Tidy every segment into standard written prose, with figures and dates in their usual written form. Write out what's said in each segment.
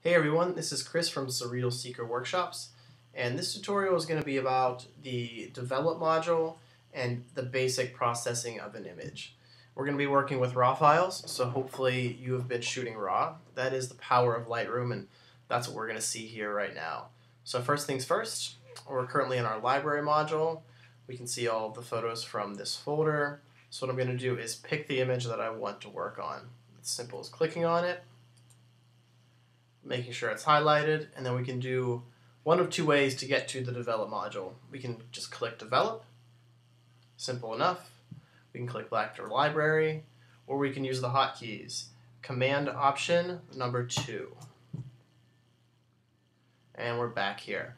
Hey everyone, this is Chris from Surreal Seeker Workshops, and this tutorial is going to be about the Develop module and the basic processing of an image. We're going to be working with RAW files, so hopefully you have been shooting RAW. That is the power of Lightroom, and that's what we're going to see here right now. So first things first, we're currently in our library module. We can see all of the photos from this folder. So what I'm going to do is pick the image that I want to work on. It's simple as clicking on it, making sure it's highlighted, and then we can do one of two ways to get to the Develop module. We can just click Develop, simple enough. We can click back to Library, or we can use the hotkeys. Command Option number 2. And we're back here.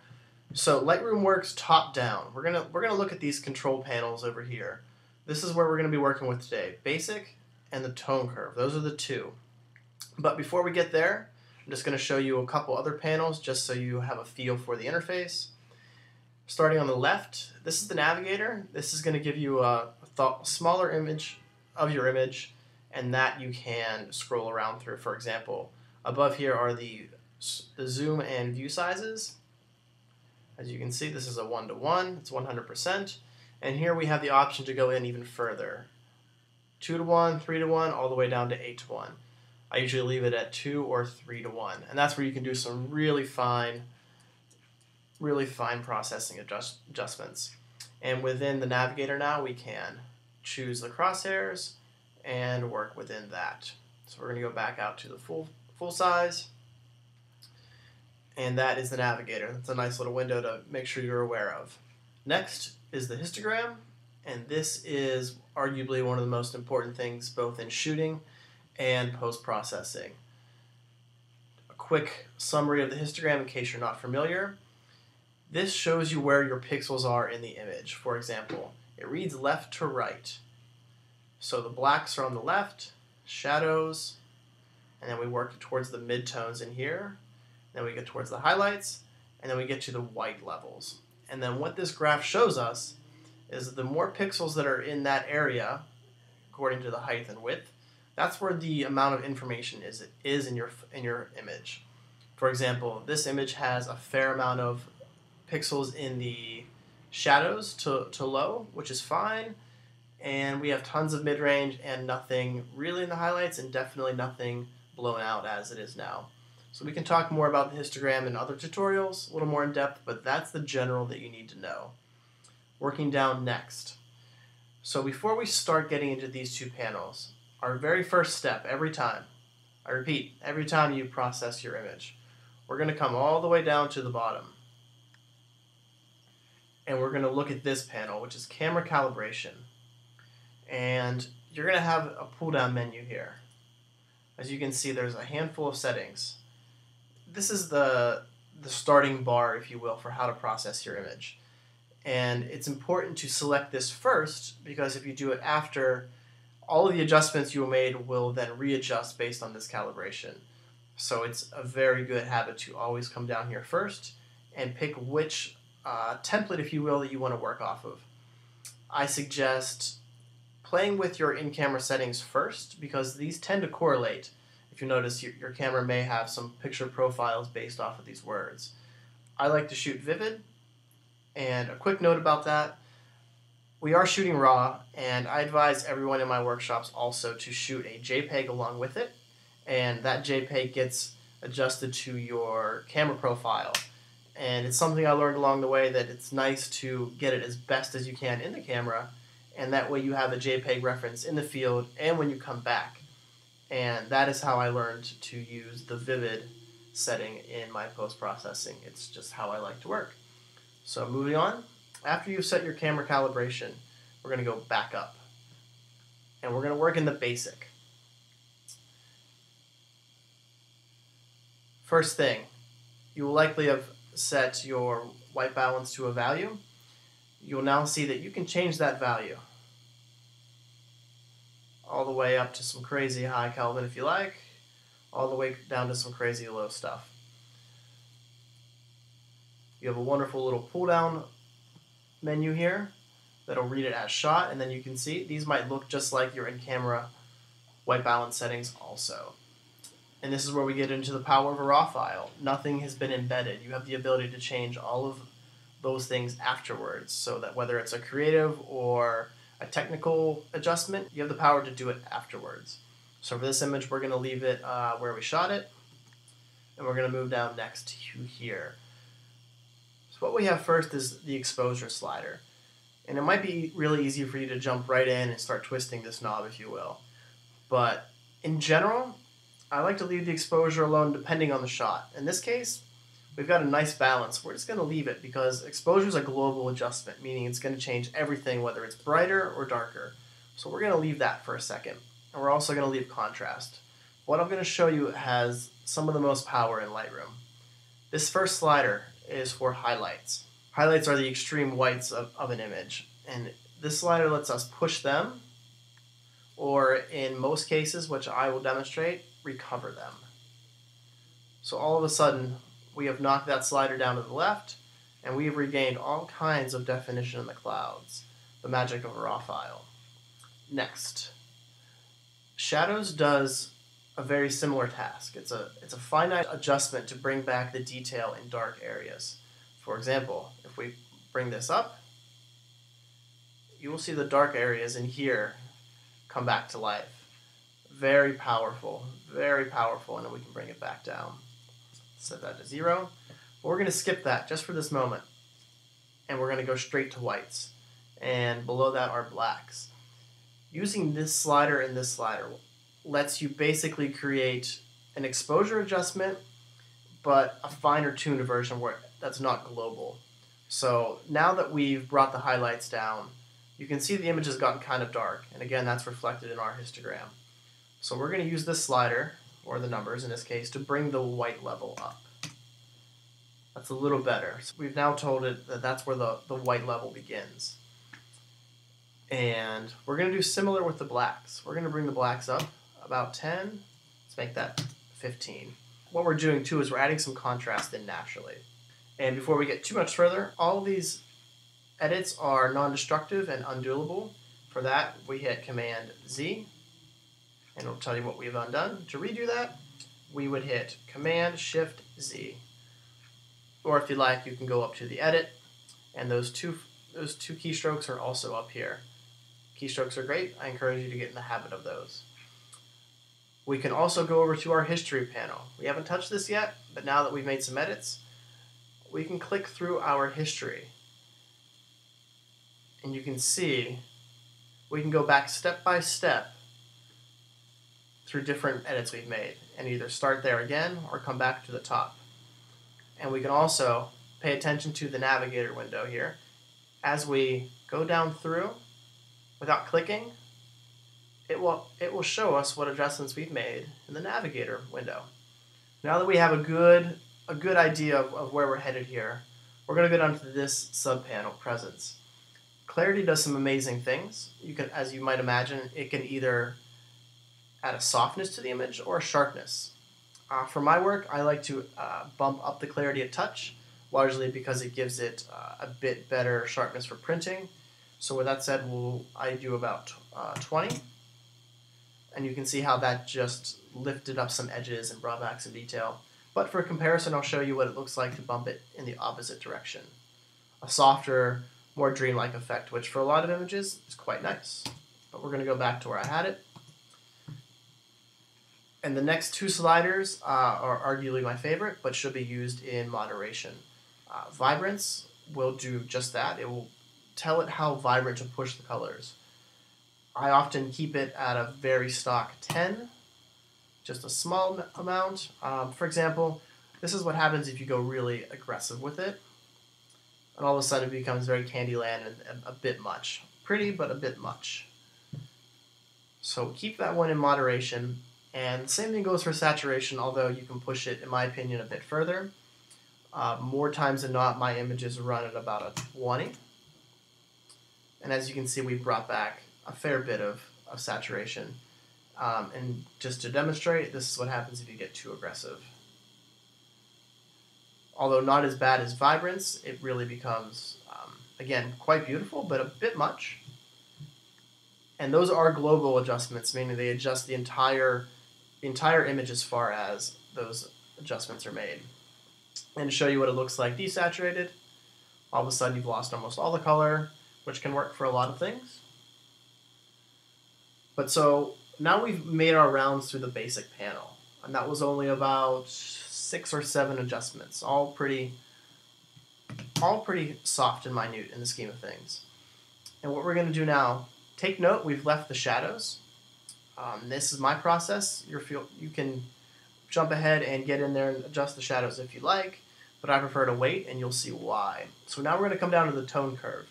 So Lightroom works top down. We're gonna look at these control panels over here. This is where we're gonna be working with today. Basic and the tone curve. Those are the two. But before we get there, I'm just going to show you a couple other panels just so you have a feel for the interface. Starting on the left, this is the Navigator. This is going to give you a smaller image of your image, and that you can scroll around through. For example, above here are the zoom and view sizes. As you can see, this is a 1:1, it's 100%. And here we have the option to go in even further. 2:1, 3:1, all the way down to 8:1. I usually leave it at 2 or 3:1, and that's where you can do some really fine processing adjustments. And within the Navigator now, we can choose the crosshairs and work within that. So we're going to go back out to the full size, and that is the Navigator. That's a nice little window to make sure you're aware of. Next is the histogram, and this is arguably one of the most important things both in shooting and post-processing. A quick summary of the histogram in case you're not familiar. This shows you where your pixels are in the image. For example, it reads left to right. So the blacks are on the left, shadows, and then we work towards the midtones in here. Then we get towards the highlights, and then we get to the white levels. And then what this graph shows us is the more pixels that are in that area, according to the height and width, that's where the amount of information is in your image. For example, this image has a fair amount of pixels in the shadows to low, which is fine, and we have tons of mid-range and nothing really in the highlights, and definitely nothing blown out as it is now. So we can talk more about the histogram in other tutorials, a little more in depth, but that's the general that you need to know. Working down next. So before we start getting into these two panels, our very first step every time, I repeat, every time you process your image, we're going to come all the way down to the bottom. And we're going to look at this panel, which is Camera Calibration. And you're going to have a pull-down menu here. As you can see, there's a handful of settings. This is the starting bar, if you will, for how to process your image. And it's important to select this first, because if you do it after, all of the adjustments you made will then readjust based on this calibration. So it's a very good habit to always come down here first and pick which template, if you will, that you want to work off of. I suggest playing with your in-camera settings first, because these tend to correlate. If you notice, your camera may have some picture profiles based off of these words. I like to shoot vivid, and a quick note about that, we are shooting RAW, and I advise everyone in my workshops also to shoot a JPEG along with it, and that JPEG gets adjusted to your camera profile. And it's something I learned along the way, that it's nice to get it as best as you can in the camera, and that way you have a JPEG reference in the field and when you come back. And that is how I learned to use the vivid setting in my post-processing. It's just how I like to work. So moving on. After you've set your camera calibration, we're going to go back up. And we're going to work in the basic. First thing, you will likely have set your white balance to a value. You will now see that you can change that value all the way up to some crazy high Kelvin if you like, all the way down to some crazy low stuff. You have a wonderful little pull-down menu here that'll read it as shot, and then you can see these might look just like your in-camera white balance settings also. And this is where we get into the power of a raw file. Nothing has been embedded. You have the ability to change all of those things afterwards, so that whether it's a creative or a technical adjustment, you have the power to do it afterwards. So for this image, we're going to leave it where we shot it, and we're going to move down next to here. So what we have first is the exposure slider. And it might be really easy for you to jump right in and start twisting this knob, if you will. But in general, I like to leave the exposure alone depending on the shot. In this case, we've got a nice balance. We're just going to leave it because exposure is a global adjustment, meaning it's going to change everything, whether it's brighter or darker. So we're going to leave that for a second. And we're also going to leave contrast. What I'm going to show you has some of the most power in Lightroom. This first slider is for highlights. Highlights are the extreme whites of an image. And this slider lets us push them, or in most cases, which I will demonstrate, recover them. So all of a sudden, we have knocked that slider down to the left, and we have regained all kinds of definition in the clouds. The magic of a raw file. Next, shadows does a very similar task. It's a finite adjustment to bring back the detail in dark areas. For example, if we bring this up, you will see the dark areas in here come back to life. Very powerful, and then we can bring it back down. Set that to 0. But we're going to skip that just for this moment, and we're going to go straight to whites. And below that are blacks. Using this slider and this slider lets you basically create an exposure adjustment, but a finer tuned version where that's not global. So now that we've brought the highlights down, you can see the image has gotten kind of dark, and again, that's reflected in our histogram. So we're going to use this slider, or the numbers in this case, to bring the white level up. That's a little better. So we've now told it that that's where the white level begins. And we're going to do similar with the blacks. We're going to bring the blacks up about 10. Let's make that 15. What we're doing too is we're adding some contrast in naturally. And before we get too much further, all of these edits are non-destructive and undoable. For that, we hit Command Z, and it'll tell you what we've undone. To redo that, we would hit Command Shift Z. Or if you like, you can go up to the Edit, and those two keystrokes are also up here. Keystrokes are great. I encourage you to get in the habit of those. We can also go over to our History panel. We haven't touched this yet, but now that we've made some edits, we can click through our history. And you can see we can go back step by step through different edits we've made, and either start there again or come back to the top. And we can also pay attention to the Navigator window here. As we go down through, without clicking, it will show us what adjustments we've made in the Navigator window. Now that we have a good idea of where we're headed here, we're going to go down to this subpanel, Presence. Clarity does some amazing things. As you might imagine, it can either add a softness to the image or a sharpness. For my work, I like to bump up the clarity a touch, largely because it gives it a bit better sharpness for printing. So with that said, I do about 20. And you can see how that just lifted up some edges and brought back some detail. But for comparison, I'll show you what it looks like to bump it in the opposite direction. A softer, more dreamlike effect, which for a lot of images is quite nice. But we're going to go back to where I had it. And the next two sliders are arguably my favorite, but should be used in moderation. Vibrance will do just that. It will tell it how vibrant to push the colors. I often keep it at a very stock 10, just a small amount. For example, this is what happens if you go really aggressive with it. And all of a sudden it becomes very Candyland and a bit much. Pretty, but a bit much. So keep that one in moderation. And the same thing goes for saturation, although you can push it, in my opinion, a bit further. More times than not, my images run at about a 20. And as you can see, we've brought back a fair bit of saturation. And just to demonstrate, this is what happens if you get too aggressive. Although not as bad as Vibrance, it really becomes, again, quite beautiful, but a bit much. And those are global adjustments, meaning they adjust the entire the entire image as far as those adjustments are made. And to show you what it looks like desaturated, all of a sudden you've lost almost all the color, which can work for a lot of things. But so now we've made our rounds through the basic panel, and that was only about 6 or 7 adjustments, all pretty soft and minute in the scheme of things. And what we're going to do now, take note, we've left the shadows. This is my process. You can jump ahead and get in there and adjust the shadows if you like, but I prefer to wait, and you'll see why. So now we're going to come down to the tone curve,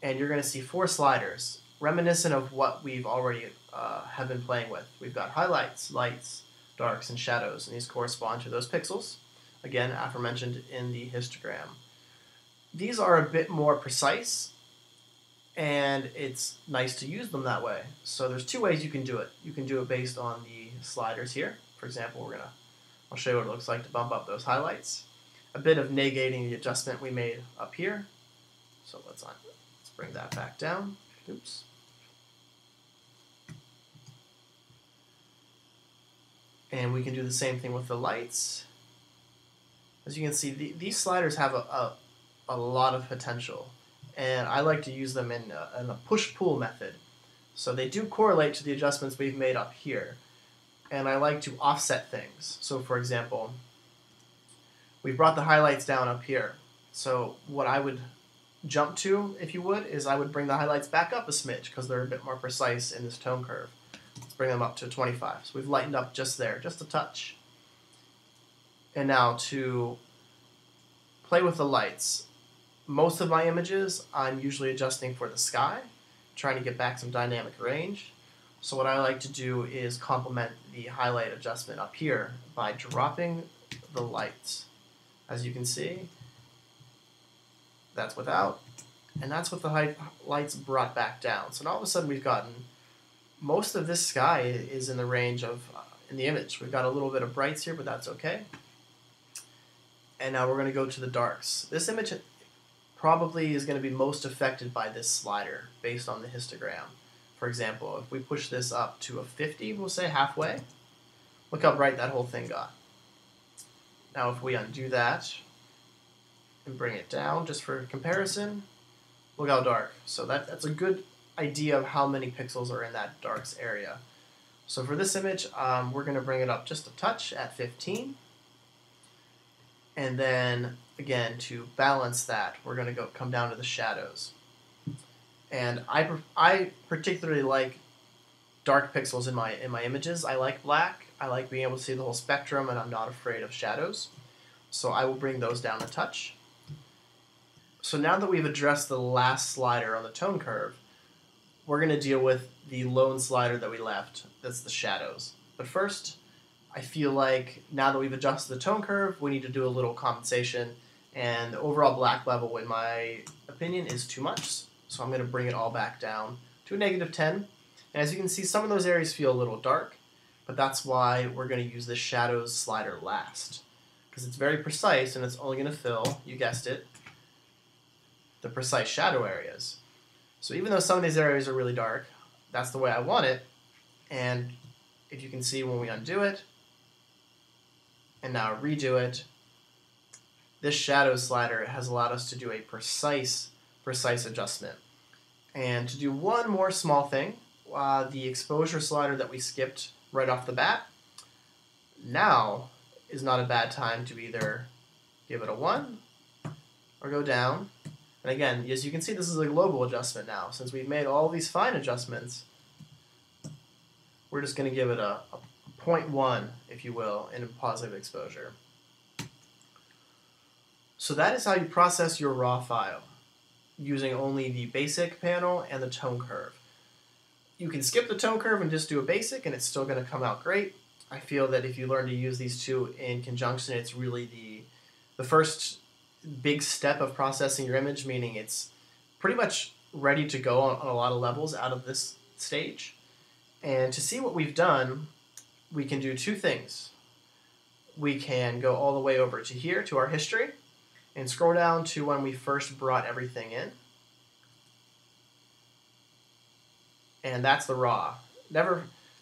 and you're going to see 4 sliders, reminiscent of what we've already have been playing with. We've got highlights, lights, darks, and shadows, and these correspond to those pixels, again, aforementioned in the histogram. These are a bit more precise, and it's nice to use them that way. So there's 2 ways you can do it. You can do it based on the sliders here. For example, I'll show you what it looks like to bump up those highlights. A bit of negating the adjustment we made up here. So let's bring that back down. Oops. And we can do the same thing with the lights. As you can see, these sliders have a lot of potential, and I like to use them in a push-pull method. So they do correlate to the adjustments we've made up here, and I like to offset things. So for example, we've brought the highlights down up here. So what I would jump to, if you would, is I would bring the highlights back up a smidge because they're a bit more precise in this tone curve. Let's bring them up to 25. So we've lightened up just there, just a touch. And now to play with the lights. Most of my images, I'm usually adjusting for the sky, trying to get back some dynamic range. So what I like to do is complement the highlight adjustment up here by dropping the lights. As you can see, that's without, and that's with the lights brought back down. So now all of a sudden we've gotten most of this sky is in the range of, in the image. We've got a little bit of brights here, but that's okay. And now we're going to go to the darks. This image probably is going to be most affected by this slider based on the histogram. For example, if we push this up to a 50, we'll say halfway, look how bright that whole thing got. Now if we undo that and bring it down just for comparison, look how dark. So that's a good idea of how many pixels are in that darks area. So for this image, we're going to bring it up just a touch at 15. And then, again, to balance that, we're going to come down to the shadows. And I particularly like dark pixels in my images. I like black. I like being able to see the whole spectrum, and I'm not afraid of shadows. So I will bring those down a touch. So now that we've addressed the last slider on the tone curve, we're going to deal with the lone slider that we left. That's the shadows. But first, I feel like now that we've adjusted the tone curve, we need to do a little compensation, and the overall black level, in my opinion, is too much. So I'm going to bring it all back down to a -10. And as you can see, some of those areas feel a little dark, but that's why we're going to use the shadows slider last, because it's very precise and it's only going to fill, you guessed it, the precise shadow areas. So even though some of these areas are really dark, that's the way I want it. And if you can see when we undo it, and now redo it, this shadow slider has allowed us to do a precise adjustment. And to do one more small thing, the exposure slider that we skipped right off the bat, now is not a bad time to either give it a 1 or go down. And again, as you can see, this is a global adjustment now. Since we've made all these fine adjustments, we're just going to give it a 0.1, if you will, in positive exposure. So that is how you process your raw file, using only the basic panel and the tone curve. You can skip the tone curve and just do a basic, and it's still going to come out great. I feel that if you learn to use these two in conjunction, it's really the first big step of processing your image, meaning it's pretty much ready to go on a lot of levels out of this stage. And to see what we've done, we can do 2 things. We can go all the way over to here, to our history, and scroll down to when we first brought everything in. And that's the raw.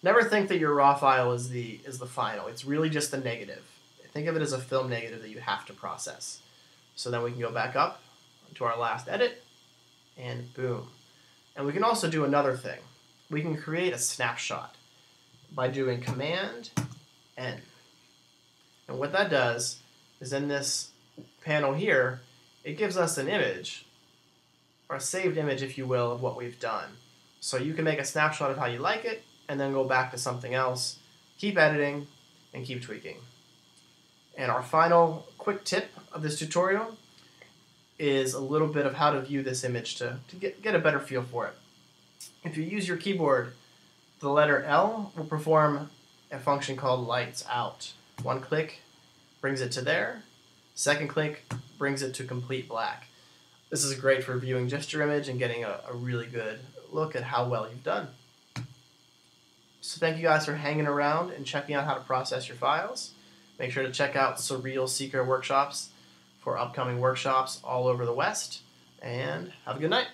Never think that your raw file is the final. It's really just the negative. Think of it as a film negative that you have to process. So then we can go back up to our last edit, and boom. And we can also do another thing. We can create a snapshot by doing Command N. And what that does is in this panel here, it gives us an image, or a saved image, if you will, of what we've done. So you can make a snapshot of how you like it, and then go back to something else, keep editing, and keep tweaking. And our final quick tip of this tutorial is a little bit of how to view this image to get a better feel for it. If you use your keyboard, the letter L will perform a function called lights out. One click brings it to there. Second click brings it to complete black. This is great for viewing just your image and getting a really good look at how well you've done. So thank you guys for hanging around and checking out how to process your files. Make sure to check out Surreal Seeker workshops for upcoming workshops all over the West, and have a good night.